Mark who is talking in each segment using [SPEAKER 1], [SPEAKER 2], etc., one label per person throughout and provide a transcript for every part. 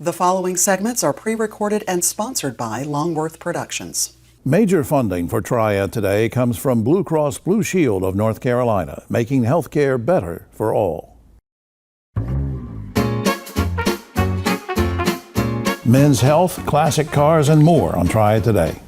[SPEAKER 1] The following segments are pre-recorded and sponsored by Longworth Productions.
[SPEAKER 2] Major funding for Triad Today comes from Blue Cross Blue Shield of North Carolina, making healthcare better for all. Men's health, classic cars, and more on Triad Today.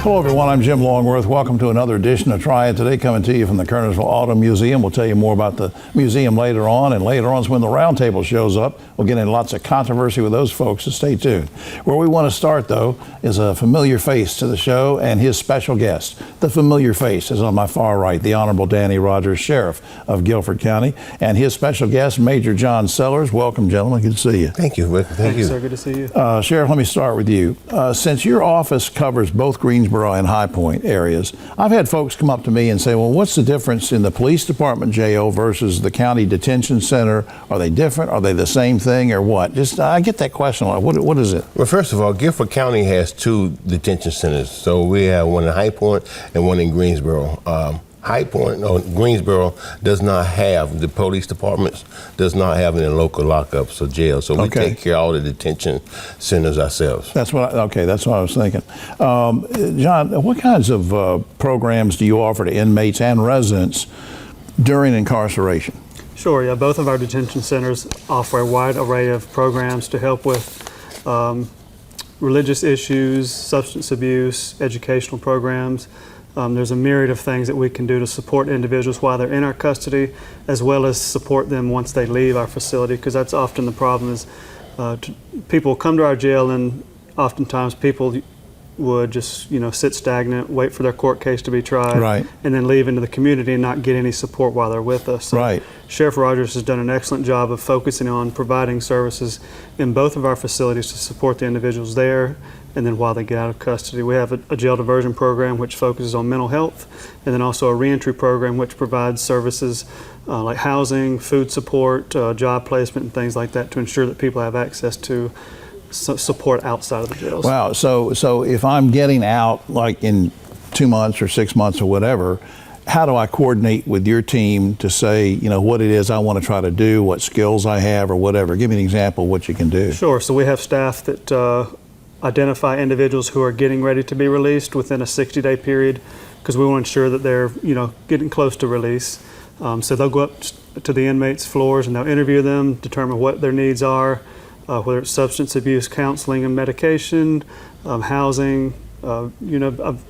[SPEAKER 2] Hello everyone, I'm Jim Longworth. Welcome to another edition of Triad Today, coming to you from the Kernersville Auto Museum. We'll tell you more about the museum later on, and later on is when the roundtable shows up. We'll get into lots of controversy with those folks, so stay tuned. Where we want to start, though, is a familiar face to the show and his special guest. The familiar face is on my far right, the Honorable Danny Rogers, Sheriff of Guilford County, and his special guest, Major John Sellers. Welcome, gentlemen. Good to see you.
[SPEAKER 3] Thank you, Rick. Thank you.
[SPEAKER 4] Sir. Good to see you.
[SPEAKER 2] Sheriff, let me start with you. Since your office covers both Greensboro and High Point areas, I've had folks come up to me and say, well, what's the difference in the police department jail versus the county detention center? Are they different? Are they the same thing, or what? I get that question a lot. What is it?
[SPEAKER 3] Well, first of all, Guilford County has two detention centers. So we have one in High Point and one in Greensboro. Greensboro does not have, the police departments does not have any local lockups or jails. So we take care of all the detention centers ourselves.
[SPEAKER 2] That's what I was thinking. John, what kinds of programs do you offer to inmates and residents during incarceration?
[SPEAKER 4] Sure, yeah, both of our detention centers offer a wide array of programs to help with religious issues, substance abuse, educational programs. There's a myriad of things that we can do to support individuals while they're in our custody, as well as support them once they leave our facility, because that's often the problem is people come to our jail, and oftentimes people would just sit stagnant, wait for their court case to be tried,
[SPEAKER 2] right,
[SPEAKER 4] and then leave into the community and not get any support while they're with us. So
[SPEAKER 2] right.
[SPEAKER 4] Sheriff Rogers has done an excellent job of focusing on providing services in both of our facilities to support the individuals there, and then while they get out of custody. We have a jail diversion program which focuses on mental health, and then also a reentry program which provides services like housing, food support, job placement, and things like that to ensure that people have access to support outside of the jails.
[SPEAKER 2] Wow, so if I'm getting out like in 2 months or 6 months or whatever, how do I coordinate with your team to say, what it is I want to try to do, what skills I have or whatever? Give me an example of what you can do.
[SPEAKER 4] Sure, so we have staff that identify individuals who are getting ready to be released within a 60-day period, because we want to ensure that they're getting close to release. So they'll go up to the inmates' floors and they'll interview them, determine what their needs are, whether it's substance abuse, counseling and medication, housing, a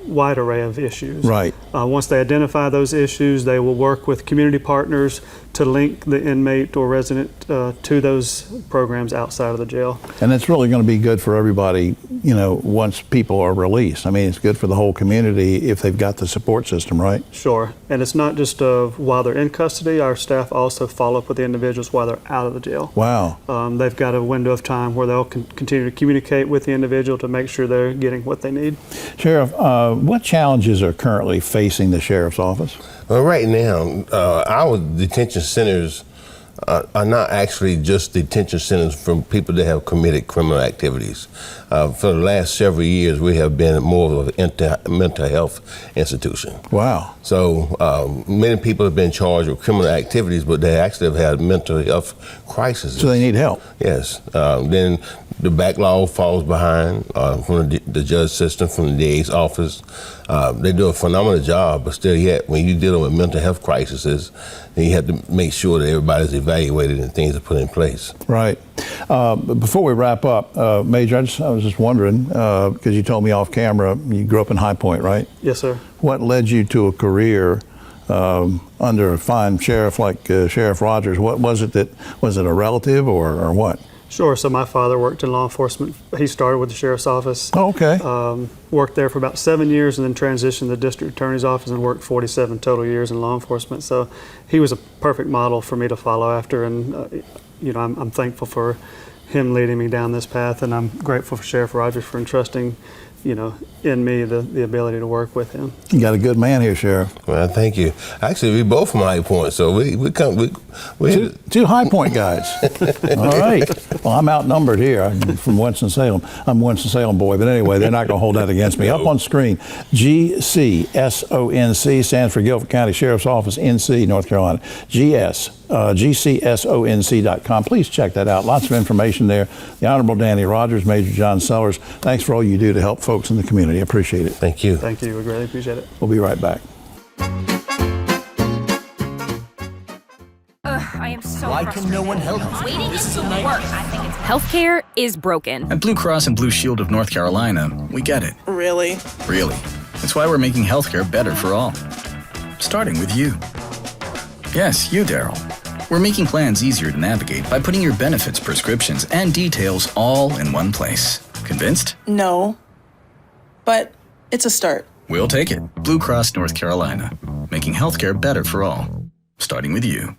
[SPEAKER 4] wide array of issues.
[SPEAKER 2] Right.
[SPEAKER 4] Once they identify those issues, they will work with community partners to link the inmate or resident to those programs outside of the jail. And
[SPEAKER 2] that's really going to be good for everybody, once people are released. I mean, it's good for the whole community if they've got the support system, right?
[SPEAKER 4] Sure. And it's not just while they're in custody. Our staff also follow up with the individuals while they're out of the jail.
[SPEAKER 2] Wow.
[SPEAKER 4] They've got a window of time where they'll continue to communicate with the individual to make sure they're getting what they need.
[SPEAKER 2] Sheriff, what challenges are currently facing the Sheriff's Office?
[SPEAKER 3] Well, right now, our detention centers are not actually just detention centers from people that have committed criminal activities. For the last several years, we have been more of a mental health institution.
[SPEAKER 2] Wow.
[SPEAKER 3] So many people have been charged with criminal activities, but they actually have had mental health crises.
[SPEAKER 2] So they need help.
[SPEAKER 3] Yes. Then the backlog falls behind from the judge system, from the DA's office. They do a phenomenal job, but still yet, when you're dealing with mental health crises, then you have to make sure that everybody's evaluated and things are put in place.
[SPEAKER 2] Right. Before we wrap up, Major, I was just wondering, because you told me off camera, you grew up in High Point, right?
[SPEAKER 4] Yes, sir.
[SPEAKER 2] What led you to a career under a fine sheriff like Sheriff Rogers? What was it was it a relative or what?
[SPEAKER 4] Sure. So my father worked in law enforcement. He started with the sheriff's office.
[SPEAKER 2] Oh, okay.
[SPEAKER 4] Worked there for about 7 years and then transitioned to the district attorney's office and worked 47 total years in law enforcement. So he was a perfect model for me to follow after, and I'm thankful for him leading me down this path, and I'm grateful for Sheriff Rogers for entrusting in me the ability to work with him.
[SPEAKER 2] You got a good man here, Sheriff.
[SPEAKER 3] Well, thank you. Actually, we both from High Point, so we
[SPEAKER 2] Two High Point guys. All right. Well, I'm outnumbered here. I'm from Winston-Salem. I'm a Winston-Salem boy, but anyway, they're not going to hold that against me. Up on screen, GCSONC stands for Guilford County Sheriff's Office, NC, North Carolina. GCSONC.com. Please check that out. Lots of information there. The Honorable Danny Rogers, Major John Sellers, thanks for all you do to help folks in the community. I appreciate it.
[SPEAKER 3] Thank you.
[SPEAKER 4] Thank you. We really appreciate it.
[SPEAKER 2] We'll be right back.
[SPEAKER 5] I am so
[SPEAKER 6] Why
[SPEAKER 5] frustrated.
[SPEAKER 6] can no one help me?
[SPEAKER 5] Waiting is the worst. I think it's healthcare is broken.
[SPEAKER 7] At Blue Cross and Blue Shield of North Carolina, we get it.
[SPEAKER 8] Really?
[SPEAKER 7] Really. That's why we're making healthcare better for all. Starting with you. Yes, you, Daryl. We're making plans easier to navigate by putting your benefits, prescriptions, and details all in one place. Convinced?
[SPEAKER 8] No. But it's a start.
[SPEAKER 7] We'll take it. Blue Cross North Carolina. Making healthcare better for all. Starting with you.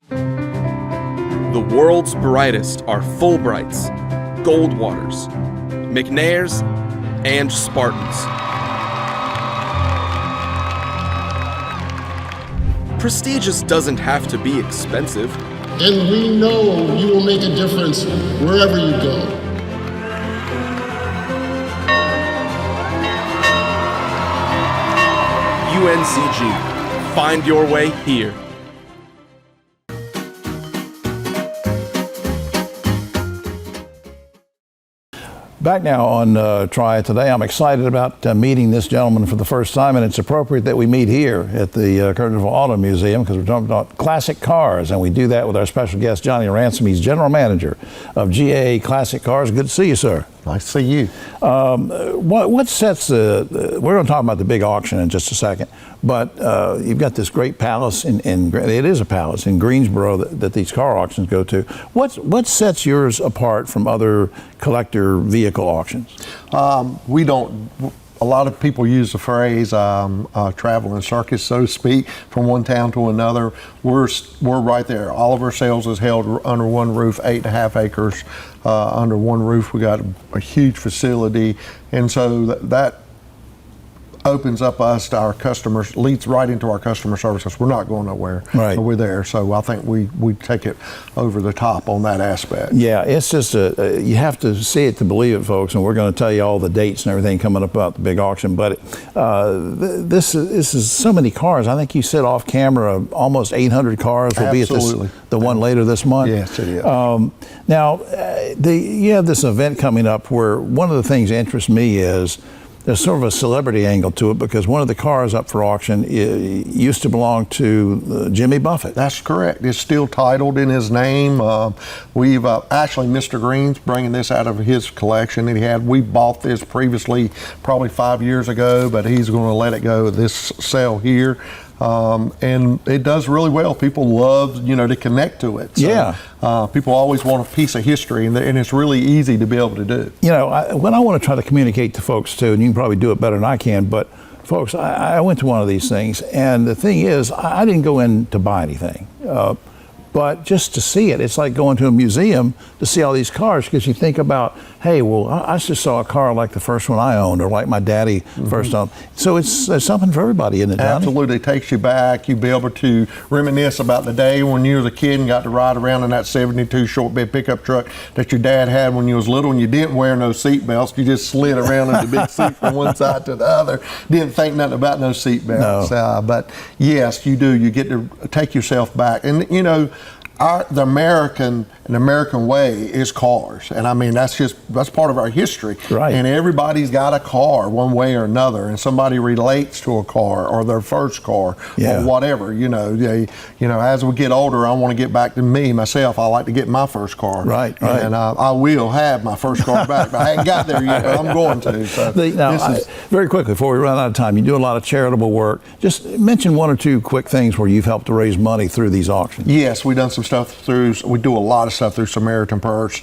[SPEAKER 9] The world's brightest are Fulbrights, Goldwaters, McNairs, and Spartans. Prestigious doesn't have to be expensive.
[SPEAKER 10] And we know you will make a difference wherever you go.
[SPEAKER 9] UNCG. Find your way here.
[SPEAKER 2] Back now on Triad Today. I'm excited about meeting this gentleman for the first time, and it's appropriate that we meet here at the Curtisville Auto Museum because we're talking about classic cars, and we do that with our special guest, Johnny Ransom. He's General Manager of GAA Classic Cars. Good to see you, sir.
[SPEAKER 11] Nice to see you.
[SPEAKER 2] What sets we're going to talk about the big auction in just a second, but you've got this great palace it is a palace in Greensboro that these car auctions go to. What sets yours apart from other collector vehicle auctions?
[SPEAKER 11] We don't. A lot of people use the phrase travel in circus, so to speak, from one town to another. We're right there. All of our sales is held under one roof, 8.5 acres under one roof. We got a huge facility, and so that opens up us to our customers, leads right into our customer services. We're not going nowhere.
[SPEAKER 2] Right.
[SPEAKER 11] We're there. So I think we take it over the top on that aspect.
[SPEAKER 2] Yeah, it's just you have to see it to believe it, folks, and we're going to tell you all the dates and everything coming up about the big auction. But this is so many cars. I think you said off camera almost 800 cars will
[SPEAKER 11] Absolutely.
[SPEAKER 2] be at the one later this month.
[SPEAKER 11] Yes, it is.
[SPEAKER 2] Now, you have this event coming up where one of the things that interests me is there's sort of a celebrity angle to it because one of the cars up for auction used to belong to Jimmy Buffett.
[SPEAKER 11] That's correct. It's still titled in his name. We've actually, Mr. Green's bringing this out of his collection that he had. We bought this previously, probably 5 years ago, but he's going to let it go at this sale here. And it does really well. People love, to connect to it. So,
[SPEAKER 2] yeah.
[SPEAKER 11] People always want a piece of history, and it's really easy to be able to do.
[SPEAKER 2] When I want to try to communicate to folks too, and you can probably do it better than I can, but folks, I went to one of these things, and the thing is, I didn't go in to buy anything. But just to see it, it's like going to a museum to see all these cars because you think about, hey, well, I just saw a car like the first one I owned or like my daddy first owned. So there's something for everybody, isn't it, Johnny?
[SPEAKER 11] Absolutely. It takes you back. You'll be able to reminisce about the day when you was a kid and got to ride around in that 72 short bed pickup truck that your dad had when you was little, and you didn't wear no seat belts. You just slid around in the big seat from one side to the other. Didn't think nothing about no seat belts.
[SPEAKER 2] No.
[SPEAKER 11] But yes, you do. You get to take yourself back. And, the American way is cars, and I mean that's part of our history.
[SPEAKER 2] Right.
[SPEAKER 11] And everybody's got a car one way or another, and somebody relates to a car or their first car or whatever. As we get older, I want to get back to myself. I like to get my first car.
[SPEAKER 2] Right.
[SPEAKER 11] And I will have my first car back. I ain't got there yet, but I'm going to. So
[SPEAKER 2] very quickly before we run out of time, you do a lot of charitable work. Just mention one or two quick things where you've helped to raise money through these auctions.
[SPEAKER 11] Yes, we've done some we do a lot of stuff through Samaritan Purse.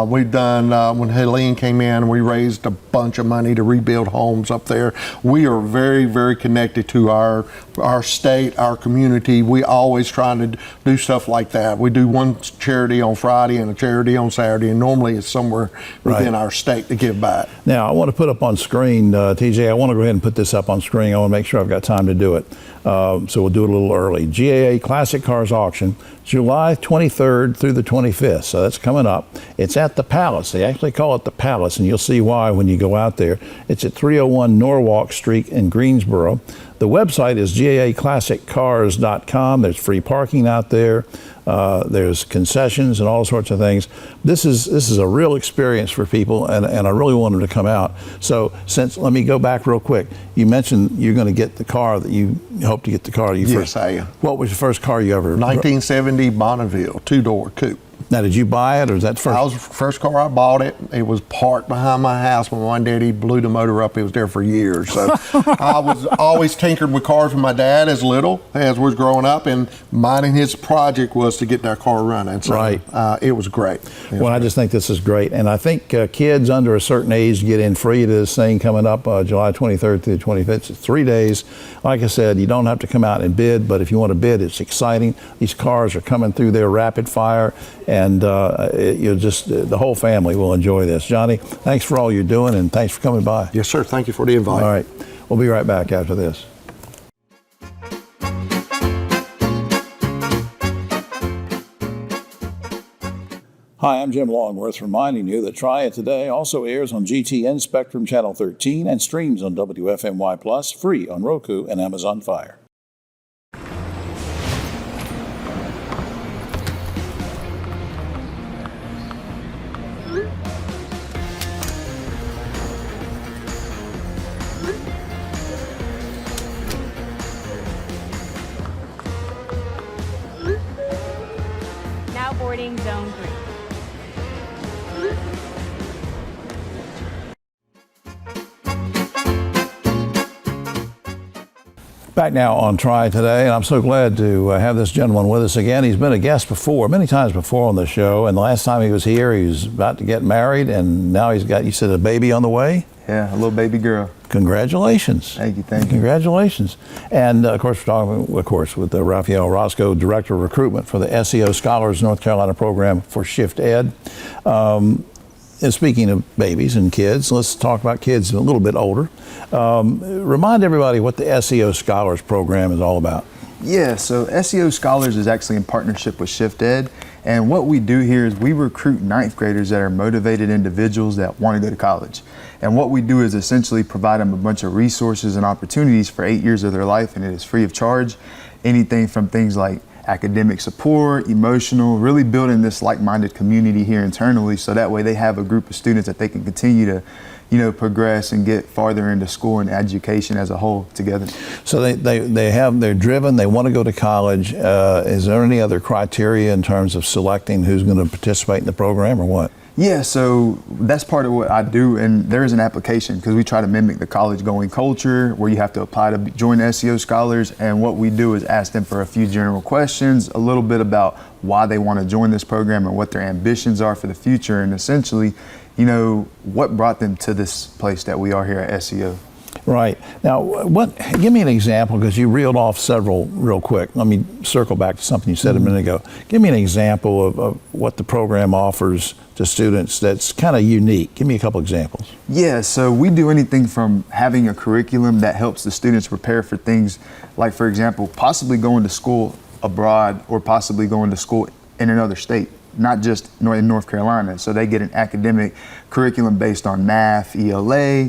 [SPEAKER 11] We've done, when Helene came in, we raised a bunch of money to rebuild homes up there. We are very, very connected to our state, our community. We always trying to do stuff like that. We do one charity on Friday and a charity on Saturday, and normally it's somewhere within our state to give back.
[SPEAKER 2] Now, I want to put up on screen, TJ, I want to go ahead and put this up on screen. I want to make sure I've got time to do it. So we'll do it a little early. GAA Classic Cars Auction, July 23rd through the 25th. So that's coming up. It's at the Palace. They actually call it the Palace, and you'll see why when you go out there. It's at 301 Norwalk Street in Greensboro. The website is gaaclassiccars.com. There's free parking out there. There's concessions and all sorts of things. This is a real experience for people, and I really want them to come out. So let me go back real quick. You mentioned you're going to get the car that you hope to get the car you first.
[SPEAKER 11] Yes, I am.
[SPEAKER 2] What was your first car you ever?
[SPEAKER 11] 1970 Bonneville, 2-door coupe.
[SPEAKER 2] Now, did you buy it, or is that first?
[SPEAKER 11] That was the first car I bought it. It was parked behind my house. When my daddy blew the motor up, it was there for years. So I was always tinkered with cars with my dad as we was growing up, and mine and his project was to get that car running. So, it was great.
[SPEAKER 2] I just think this is great, and I think kids under a certain age get in free to this thing coming up July 23rd through the 25th. It's 3 days. Like I said, you don't have to come out and bid, but if you want to bid, it's exciting. These cars are coming through there rapid fire, and the whole family will enjoy this. Johnny, thanks for all you're doing, and thanks for coming by.
[SPEAKER 11] Yes, sir. Thank you for the invite.
[SPEAKER 2] All right. We'll be right back after this. Hi, I'm Jim Longworth, reminding you that Triad Today also airs on GTN Spectrum Channel 13 and streams on WFMY Plus, free on Roku and Amazon Fire.
[SPEAKER 5] Now boarding zone 3.
[SPEAKER 2] Back now on Try Today, and I'm so glad to have this gentleman with us again. He's been a guest before, many times before on the show, and the last time he was here, he was about to get married, and now he's got, you said, a baby on the way?
[SPEAKER 6] Yeah, a little baby girl.
[SPEAKER 2] Congratulations.
[SPEAKER 6] Thank you, thank you.
[SPEAKER 2] Congratulations. And of course, we're talking, of course, with Raphael Roscoe, Director of Recruitment for the SEO Scholars North Carolina program for Shift Ed. And speaking of babies and kids, let's talk about kids a little bit older. Remind everybody what the SEO Scholars program is all about.
[SPEAKER 6] Yeah, so SEO Scholars is actually in partnership with Shift Ed. And what we do here is we recruit 9th graders that are motivated individuals that want to go to college. And what we do is essentially provide them a bunch of resources and opportunities for 8 years of their life, and it is free of charge. Anything from things like academic support, emotional, really building this like-minded community here internally, so that way they have a group of students that they can continue to, progress and get farther into school and education as a whole together.
[SPEAKER 2] So they're driven, they want to go to college. Is there any other criteria in terms of selecting who's going to participate in the program or what?
[SPEAKER 6] Yeah, so that's part of what I do, and there is an application because we try to mimic the college-going culture where you have to apply to join SEO Scholars, and what we do is ask them for a few general questions, a little bit about why they want to join this program and what their ambitions are for the future, and essentially, what brought them to this place that we are here at SEO.
[SPEAKER 2] Right. Now, give me an example, because you reeled off several real quick. Let me circle back to something you said a minute ago. Give me an example of what the program offers to students that's kind of unique. Give me a couple examples.
[SPEAKER 6] Yeah, so we do anything from having a curriculum that helps the students prepare for things like, for example, possibly going to school abroad or possibly going to school in another state, not just in North Carolina. So they get an academic curriculum based on math, ELA.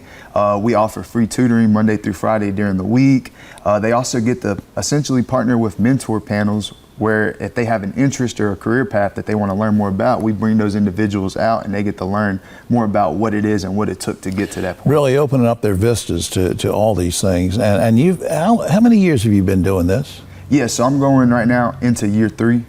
[SPEAKER 6] We offer free tutoring Monday through Friday during the week. They also get to essentially partner with mentor panels where if they have an interest or a career path that they want to learn more about, we bring those individuals out and they get to learn more about what it is and what it took to get to that point.
[SPEAKER 2] Really opening up their vistas to all these things. And how many years have you been doing this?
[SPEAKER 6] Yeah, so I'm going right now into year 3.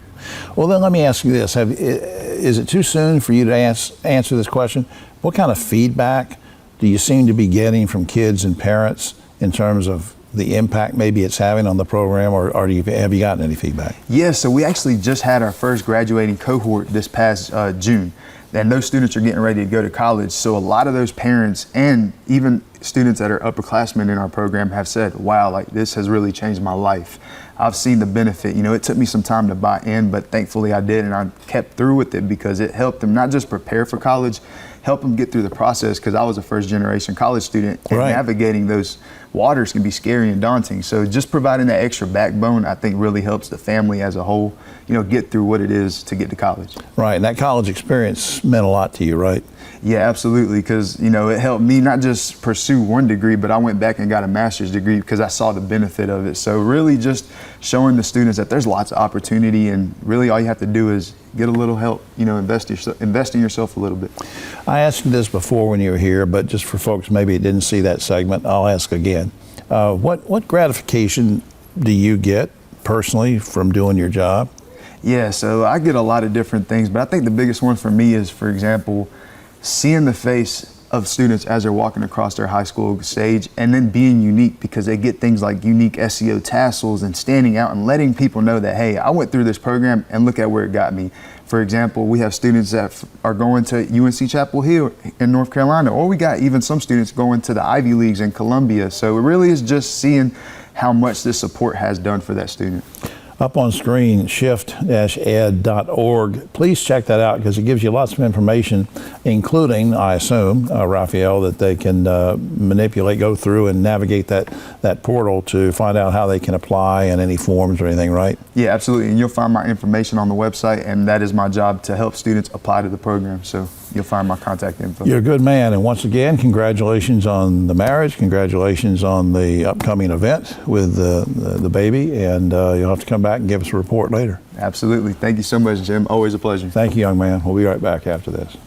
[SPEAKER 2] Well, then let me ask you this. Is it too soon for you to answer this question? What kind of feedback do you seem to be getting from kids and parents in terms of the impact maybe it's having on the program, or have you gotten any feedback?
[SPEAKER 6] Yeah, so we actually just had our first graduating cohort this past June, and those students are getting ready to go to college. So a lot of those parents and even students that are upperclassmen in our program have said, wow, like this has really changed my life. I've seen the benefit. You know, it took me some time to buy in, but thankfully I did, and I kept through with it because it helped them not just prepare for college, help them get through the process, because I was a first generation college student, and navigating those waters can be scary and daunting. So just providing that extra backbone, I think, really helps the family as a whole, you know, get through what it is to get to college.
[SPEAKER 2] Right, and that college experience meant a lot to you, right?
[SPEAKER 6] Yeah, absolutely, because, you know, it helped me not just pursue one degree, but I went back and got a master's degree because I saw the benefit of it. So really just showing the students that there's lots of opportunity, and really all you have to do is get a little help, you know, invest in yourself a little bit.
[SPEAKER 2] I asked you this before when you were here, but just for folks maybe that didn't see that segment, I'll ask again. What gratification do you get personally from doing your job?
[SPEAKER 6] Yeah, so I get a lot of different things, but I think the biggest one for me is, for example, seeing the face of students as they're walking across their high school stage, and then being unique because they get things like unique SEO tassels and standing out and letting people know that, hey, I went through this program and look at where it got me. For example, we have students that are going to UNC Chapel Hill in North Carolina, or we got even some students going to the Ivy Leagues in Columbia. So it really is just seeing how much this support has done for that student.
[SPEAKER 2] Up on screen, shift-ed.org. Please check that out because it gives you lots of information, including, I assume, Raphael, that they can manipulate, go through and navigate that portal to find out how they can apply and any forms or anything, right?
[SPEAKER 6] Yeah, absolutely. And you'll find my information on the website, and that is my job to help students apply to the program. So you'll find my contact info.
[SPEAKER 2] You're a good man. And once again, congratulations on the marriage. Congratulations on the upcoming event with the baby. And you'll have to come back and give us a report later.
[SPEAKER 6] Absolutely. Thank you so much, Jim. Always a pleasure.
[SPEAKER 2] Thank you, young man. We'll be right back after this.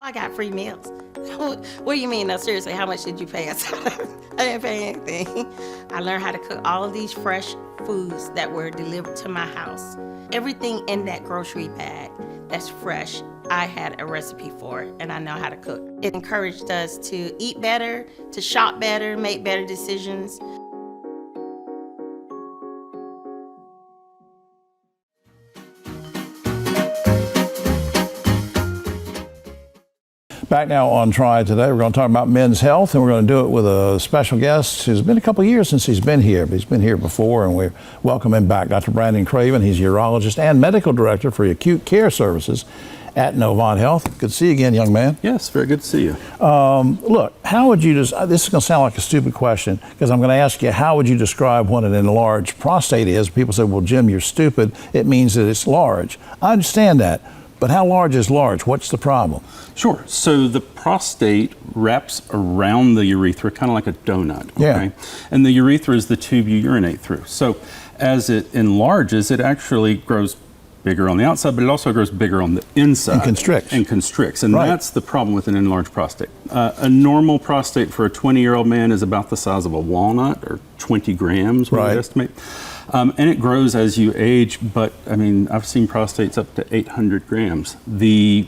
[SPEAKER 12] I got free meals. What do you mean? No, seriously, how much did you pay us? I didn't pay anything. I learned how to cook all of these fresh foods that were delivered to my house. Everything in that grocery bag that's fresh, I had a recipe for it, and I know how to cook. It encouraged us to eat better, to shop better, make better decisions.
[SPEAKER 2] Back now on Triad Today, we're going to talk about men's health, and we're going to do it with a special guest who's been a couple of years since he's been here, but he's been here before, and we welcome him back. Dr. Brandon Craven, he's a urologist and medical director for acute care services at Novant Health. Good to see you again, young man.
[SPEAKER 13] Yes, very good to see you.
[SPEAKER 2] Look, how would you this is going to sound like a stupid question, because I'm going to ask you, how would you describe what an enlarged prostate is? People say, well, Jim, you're stupid. It means that it's large. I understand that. But how large is large? What's the problem?
[SPEAKER 13] Sure. So the prostate wraps around the urethra, kind of like a donut. Okay?
[SPEAKER 2] Yeah.
[SPEAKER 13] And the urethra is the tube you urinate through. So as it enlarges, it actually grows bigger on the outside, but it also grows bigger on the inside.
[SPEAKER 2] And constricts.
[SPEAKER 13] And that's the problem with an enlarged prostate. A normal prostate for a 20-year-old man is about the size of a walnut, or 20 grams, we would estimate. And it grows as you age, but I mean, I've seen prostates up to 800 grams. The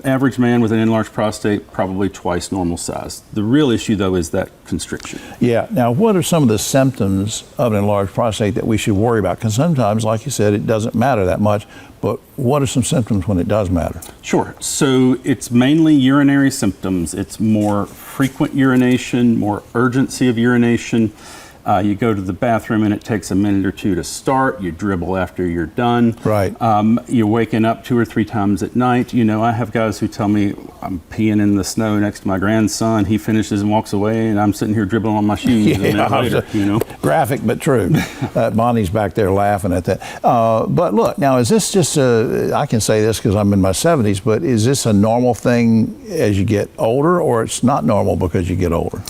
[SPEAKER 13] average man with an enlarged prostate, probably twice normal size. The real issue, though, is that constriction.
[SPEAKER 2] Yeah. Now, what are some of the symptoms of an enlarged prostate that we should worry about? Because sometimes, like you said, it doesn't matter that much, but what are some symptoms when it does matter?
[SPEAKER 13] Sure. So it's mainly urinary symptoms. It's more frequent urination, more urgency of urination. You go to the bathroom and it takes a minute or two to start. You dribble after you're done.
[SPEAKER 2] Right.
[SPEAKER 13] You're waking up 2 or 3 times at night. You know, I have guys who tell me I'm peeing in the snow next to my grandson. He finishes and walks away, and I'm sitting here dribbling on my shoes a minute later, you know.
[SPEAKER 2] Graphic, but true. Bonnie's back there laughing at that. But look, now, is this just I can say this because I'm in my 70s, but is this a normal thing as you get older, or it's not normal because you get older?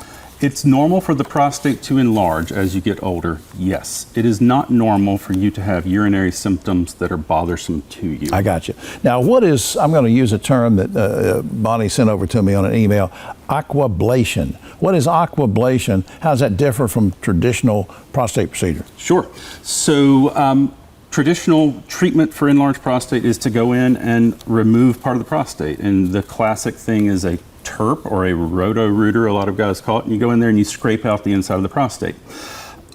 [SPEAKER 13] It's normal for the prostate to enlarge as you get older, yes. It is not normal for you to have urinary symptoms that are bothersome to you.
[SPEAKER 2] I got you. Now, I'm going to use a term that Bonnie sent over to me on an email, aquablation. What is aquablation? How does that differ from traditional prostate procedure?
[SPEAKER 13] Sure. So traditional treatment for enlarged prostate is to go in and remove part of the prostate. And the classic thing is a TURP or a roto-rooter, a lot of guys call it. And you go in there and you scrape out the inside of the prostate.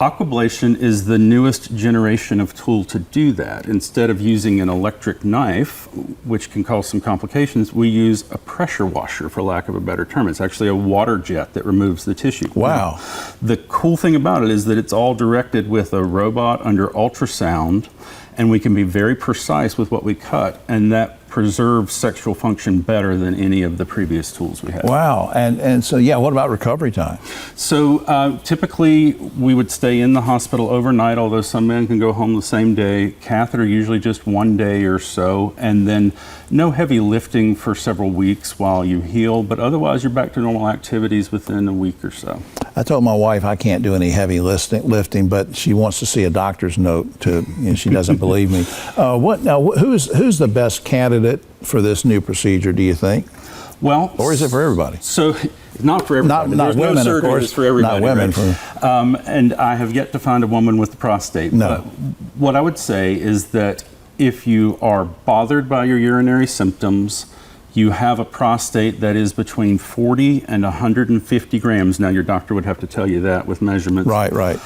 [SPEAKER 13] Aquablation is the newest generation of tool to do that. Instead of using an electric knife, which can cause some complications, we use a pressure washer, for lack of a better term. It's actually a water jet that removes the tissue.
[SPEAKER 2] Wow.
[SPEAKER 13] The cool thing about it is that it's all directed with a robot under ultrasound, and we can be very precise with what we cut, and that preserves sexual function better than any of the previous tools we had.
[SPEAKER 2] Wow. And so, yeah, what about recovery time?
[SPEAKER 13] So typically we would stay in the hospital overnight, although some men can go home the same day. Catheter usually just 1 day or so, and then no heavy lifting for several weeks while you heal, but otherwise you're back to normal activities within a week or so.
[SPEAKER 2] I told my wife I can't do any heavy lifting, but she wants to see a doctor's note to, and she doesn't believe me. Who's the best candidate for this new procedure, do you think?
[SPEAKER 13] Well,
[SPEAKER 2] or is it for everybody?
[SPEAKER 13] So, not for everybody.
[SPEAKER 2] Not women,
[SPEAKER 13] no surgery
[SPEAKER 2] of course.
[SPEAKER 13] Is for everybody.
[SPEAKER 2] Not women.
[SPEAKER 13] Right? And I have yet to find a woman with the prostate.
[SPEAKER 2] No.
[SPEAKER 13] But what I would say is that if you are bothered by your urinary symptoms, you have a prostate that is between 40 and 150 grams. Now, your doctor would have to tell you that with measurements.
[SPEAKER 2] Right.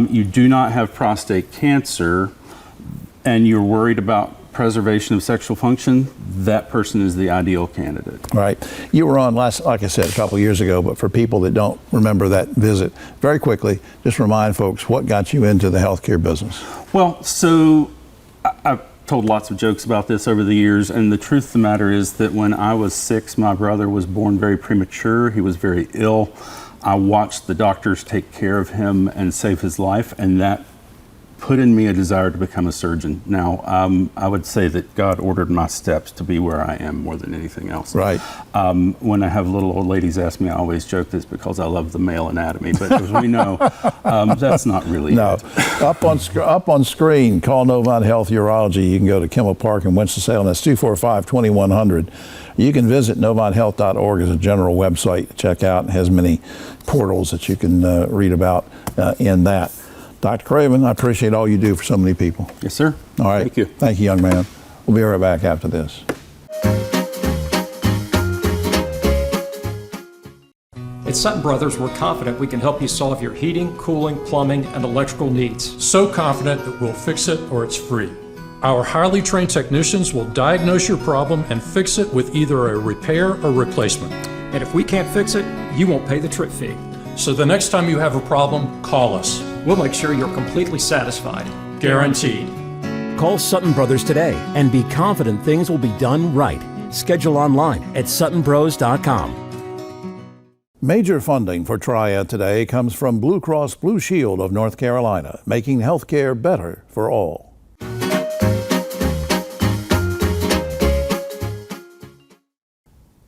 [SPEAKER 13] You do not have prostate cancer, and you're worried about preservation of sexual function, that person is the ideal candidate.
[SPEAKER 2] Right. You were on like I said, a couple of years ago, but for people that don't remember that visit, very quickly, just remind folks what got you into the healthcare business.
[SPEAKER 13] Well, so I've told lots of jokes about this over the years, and the truth of the matter is that when I was 6, my brother was born very premature. He was very ill. I watched the doctors take care of him and save his life, and that put in me a desire to become a surgeon. Now, I would say that God ordered my steps to be where I am more than anything else.
[SPEAKER 2] Right.
[SPEAKER 13] When I have little old ladies ask me, I always joke this because I love the male anatomy, but as we know, that's not really it.
[SPEAKER 2] Up on screen, call Novant Health Urology. You can go to Kimmel Park in Winston-Salem. That's 245-2100. You can visit novanthealth.org as a general website to check out. It has many portals that you can read about in that. Dr. Craven, I appreciate all you do for so many people.
[SPEAKER 13] Yes, sir.
[SPEAKER 2] All right.
[SPEAKER 13] Thank you.
[SPEAKER 2] Thank you, young man. We'll be right back after this.
[SPEAKER 14] At Sutton Brothers, we're confident we can help you solve your heating, cooling, plumbing, and electrical needs.
[SPEAKER 15] So confident that we'll fix it or it's free. Our highly trained technicians will diagnose your problem and fix it with either a repair or replacement.
[SPEAKER 14] And if we can't fix it, you won't pay the trip fee.
[SPEAKER 15] So the next time you have a problem, call us.
[SPEAKER 14] We'll make sure you're completely satisfied.
[SPEAKER 15] Guaranteed.
[SPEAKER 16] Call Sutton Brothers today and be confident things will be done right. Schedule online at suttonbros.com.
[SPEAKER 2] Major funding for Triad Today comes from Blue Cross Blue Shield of North Carolina, making healthcare better for all.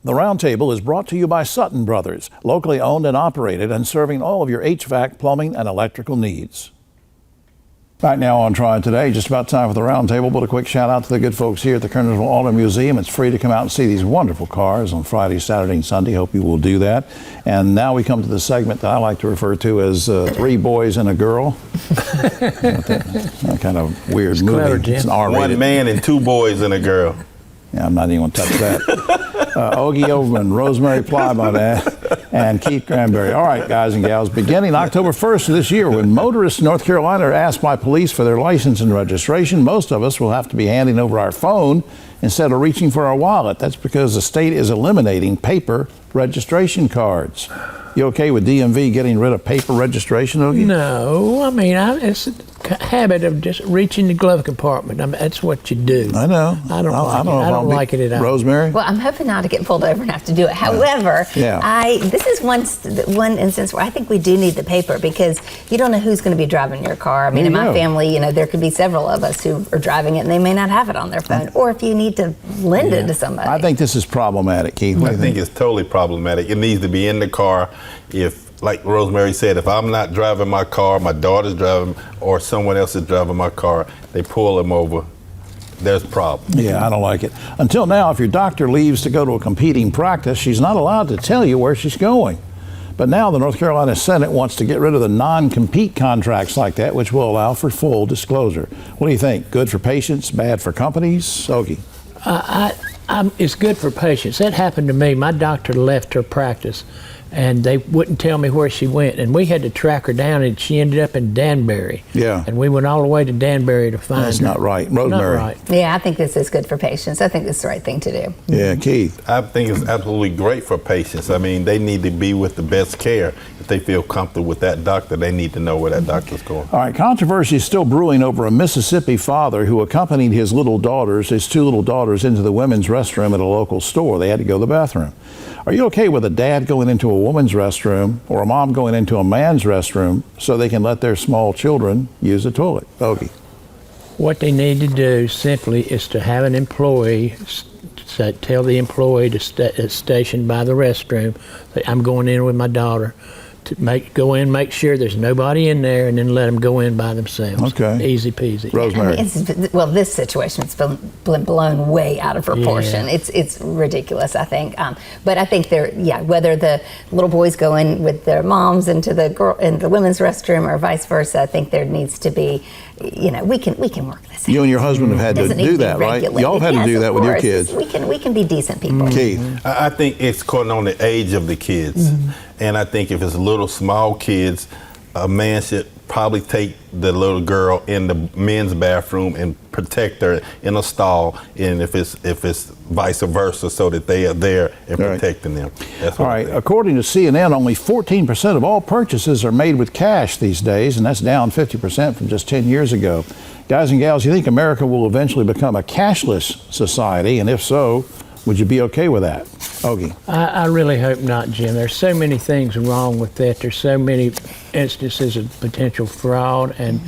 [SPEAKER 2] The Roundtable is brought to you by Sutton Brothers, locally owned and operated and serving all of your HVAC, plumbing, and electrical needs. Back now on Triad Today, just about time for the Roundtable, but a quick shout out to the good folks here at the Kernersville Auto Museum. It's free to come out and see these wonderful cars on Friday, Saturday, and Sunday. Hope you will do that. And now we come to the segment that I like to refer to as Three Boys and a Girl. That kind of weird
[SPEAKER 17] it's
[SPEAKER 2] movie.
[SPEAKER 17] Clever, Jim.
[SPEAKER 2] It's an R-rated.
[SPEAKER 17] One man and 2 boys and a girl.
[SPEAKER 2] Yeah, I'm not even going to touch that. Ogie Overman, Rosemary Plybod, and Keith Granberry. All right, guys and gals, beginning October 1st of this year, when motorists in North Carolina are asked by police for their license and registration, most of us will have to be handing over our phone instead of reaching for our wallet. That's because the state is eliminating paper registration cards. You okay with DMV getting rid of paper registration, Ogie?
[SPEAKER 18] No, I mean, it's a habit of just reaching the glove compartment. I mean, that's what you do.
[SPEAKER 2] I know.
[SPEAKER 18] I don't like it at all.
[SPEAKER 2] Rosemary?
[SPEAKER 19] Well, I'm hoping not to get pulled over and have to do it. However, this is one instance where I think we do need the paper because you don't know who's going to be driving your car. I mean, in my family, there could be several of us who are driving it and they may not have it on their phone. Or if you need to lend it to somebody.
[SPEAKER 2] I think this is problematic, Keith.
[SPEAKER 17] I think it's totally problematic. It needs to be in the car. If, like Rosemary said, if I'm not driving my car, my daughter's driving, or someone else is driving my car, they pull them over, there's a problem.
[SPEAKER 2] Yeah, I don't like it. Until now, if your doctor leaves to go to a competing practice, she's not allowed to tell you where she's going. But now the North Carolina Senate wants to get rid of the non-compete contracts like that, which will allow for full disclosure. What do you think? Good for patients, bad for companies? Ogie.
[SPEAKER 18] It's good for patients. That happened to me. My doctor left her practice, and they wouldn't tell me where she went, and we had to track her down, and she ended up in Danbury.
[SPEAKER 2] Yeah.
[SPEAKER 18] And we went all the way to Danbury to find her.
[SPEAKER 2] That's not right. Rosemary.
[SPEAKER 18] Not right.
[SPEAKER 19] Yeah, I think this is good for patients. I think this is the right thing to do.
[SPEAKER 2] Yeah, Keith.
[SPEAKER 17] I think it's absolutely great for patients. I mean, they need to be with the best care. If they feel comfortable with that doctor, they need to know where that doctor's going.
[SPEAKER 2] All right, controversy is still brewing over a Mississippi father who accompanied his two little daughters, into the women's restroom at a local store. They had to go to the bathroom. Are you okay with a dad going into a woman's restroom or a mom going into a man's restroom so they can let their small children use the toilet? Ogie.
[SPEAKER 18] What they need to do simply is to have an employee tell the employee that's stationed by the restroom that I'm going in with my daughter, to go in, make sure there's nobody in there, and then let them go in by themselves.
[SPEAKER 2] Okay.
[SPEAKER 18] Easy peasy.
[SPEAKER 2] Rosemary.
[SPEAKER 19] This situation has been blown way out of proportion.
[SPEAKER 18] Yeah.
[SPEAKER 19] It's ridiculous, I think. But I think whether the little boys go in with their moms into the women's restroom or vice versa, I think there needs to be, we can work this out.
[SPEAKER 2] You and your husband have had to do that, right? Y'all have had to do that with your kids.
[SPEAKER 19] We can be decent people.
[SPEAKER 2] Keith.
[SPEAKER 17] I think it's according on the age of the kids. And I think if it's little small kids, a man should probably take the little girl in the men's bathroom and protect her in a stall, and if it's vice versa, so that they are there and protecting them. That's what
[SPEAKER 2] all right. According to CNN, only 14% of all purchases are made with cash these days, and that's down 50% from just 10 years ago. Guys and gals, you think America will eventually become a cashless society? And if so, would you be okay with that? Ogie.
[SPEAKER 18] I really hope not, Jim. There's so many things wrong with that. There's so many instances of potential fraud, and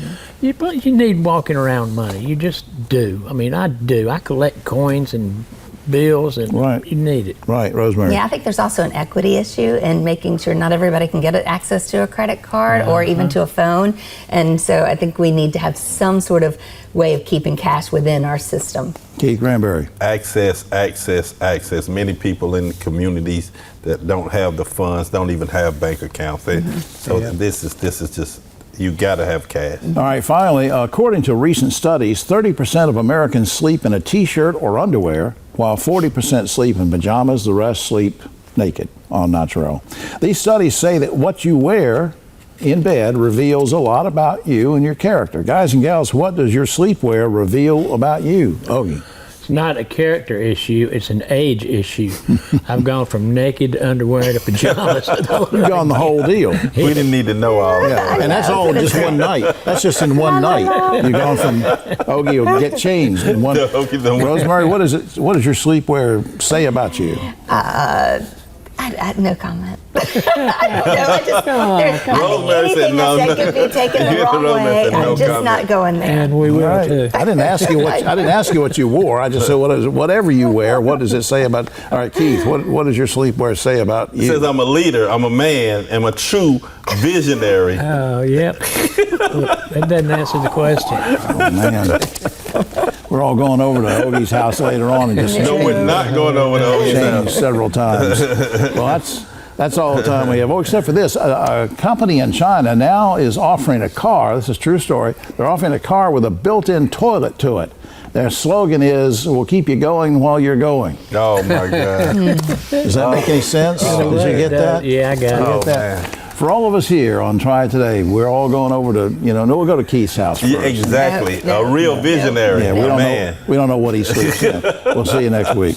[SPEAKER 18] you need walking around money. You just do. I mean, I do. I collect coins and bills, and you need it.
[SPEAKER 2] Right, Rosemary.
[SPEAKER 19] Yeah, I think there's also an equity issue in making sure not everybody can get access to a credit card or even to a phone. And so I think we need to have some sort of way of keeping cash within our system.
[SPEAKER 2] Keith Granberry.
[SPEAKER 17] Access. Many people in the communities that don't have the funds don't even have bank accounts. So this is just, you got to have cash.
[SPEAKER 2] All right, finally, according to recent studies, 30% of Americans sleep in a t-shirt or underwear, while 40% sleep in pajamas. The rest sleep naked en naturel. These studies say that what you wear in bed reveals a lot about you and your character. Guys and gals, what does your sleepwear reveal about you? Ogie.
[SPEAKER 18] It's not a character issue, it's an age issue. I've gone from naked to underwear to pajamas.
[SPEAKER 2] You've gone the whole deal.
[SPEAKER 17] We didn't need to know all that.
[SPEAKER 2] And that's all in just one night. That's just in one night. You've gone from Ogie will get changed in one. Rosemary, what does your sleepwear say about you?
[SPEAKER 19] No comment. I don't know. Anything I say could be taken the wrong way. I'm just not going there.
[SPEAKER 18] And we will too.
[SPEAKER 2] I didn't ask you what you wore. I just said whatever you wear. What does it say about? All right, Keith. What does your sleepwear say about you?
[SPEAKER 17] It says I'm a leader. I'm a man. I'm a true visionary.
[SPEAKER 18] Oh, yep. That doesn't answer the question.
[SPEAKER 2] Oh man. We're all going over to Ogie's house later on and just
[SPEAKER 17] no, we're not going over to Ogie's house
[SPEAKER 2] several times. Well, that's all the time we have. Oh, except for this, a company in China now is offering a car. This is a true story. They're offering a car with a built-in toilet to it. Their slogan is, "We'll keep you going while you're going."
[SPEAKER 17] Oh my God!
[SPEAKER 2] Does that make any sense? Did you get that?
[SPEAKER 18] Yeah, I got it.
[SPEAKER 2] Man. For all of us here on Try Today, we're all going over to, we'll go to Keith's house first.
[SPEAKER 17] Yeah, exactly. A real visionary.
[SPEAKER 2] Yeah, we don't know what he sleeps in. We'll see you next week.